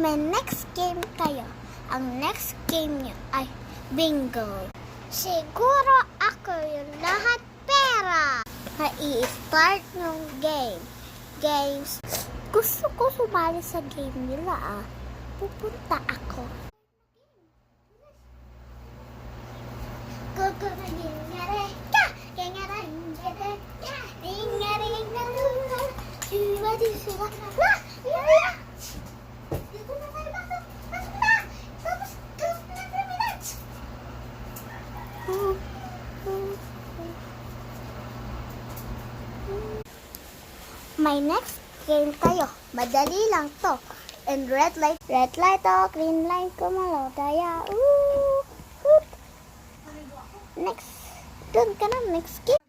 may next game kayo. Ang next game nyo ay bingo. Siguro ako yung lahat pera. I-start ng games. Gusto ko sumali sa game nila Pupunta ako. May next game kayo. Madali lang to. And red light green light, kumalaw tayo. Next. Doon ka na, next game.